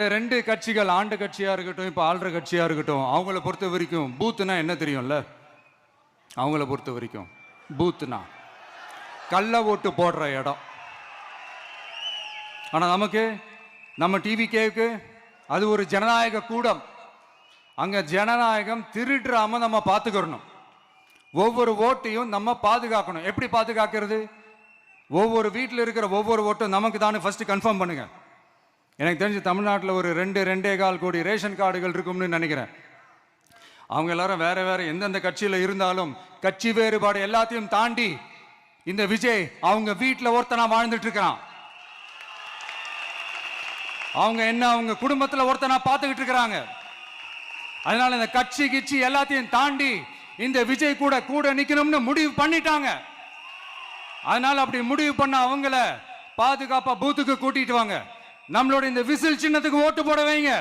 ரெண்டு கட்சிகள், ஆண்ட கட்சியா இருக்கட்டும், இப்ப ஆள்ற கட்சியா இருக்கட்டும், அவங்கள பொறுத்த வரைக்கும் பூத்துனா என்ன தெரியும்ல? அவங்கள பொறுத்த வரைக்கும் பூத்துனா கள்ள ஓட்டு போடுற இடம். ஆனா நமக்கு, நம்ம டிவிகேவுக்கு அது ஒரு ஜனநாயக கூடம். அங்க ஜனநாயகம் திருடுறாம நம்ம பார்த்துக்கணும். ஒவ்வொரு ஓட்டையும் நம்ம பாதுகாக்கணும். எப்படி பாதுகாக்கிறது? ஒவ்வொரு வீட்டில் இருக்கிற ஒவ்வொரு ஓட்டும் நமக்கு தானே ஃபர்ஸ்ட் கன்ஃபார்ம் பண்ணுங்க. எனக்கு தெரிஞ்சு தமிழ்நாட்டில் ஒரு 2-2.25 கோடி ரேஷன் கார்டுகள் இருக்கும்னு நினைக்கிறேன். அவங்க எல்லாரும் வேற வேற எந்தெந்த கட்சியில் இருந்தாலும் கட்சி வேறுபாடு எல்லாத்தையும் தாண்டி இந்த விஜய் அவங்க வீட்டில் ஒருத்தனா வாழ்ந்துட்டு இருக்கிறான். அவங்க என்ன அவங்க குடும்பத்தில் ஒருத்தனா பார்த்துக்கிட்டு இருக்கிறாங்க. அதனால இந்த கட்சி கிச்சி எல்லாத்தையும் தாண்டி இந்த விஜய் கூட கூட நிக்கணும்னு முடிவு பண்ணிட்டாங்க. அதனால அப்படி முடிவு பண்ண அவங்கள பாதுகாப்பா பூத்துக்கு கூட்டிட்டு வாங்க. நம்மளோட இந்த விசில் சின்னத்துக்கு ஓட்டு போட வைங்க.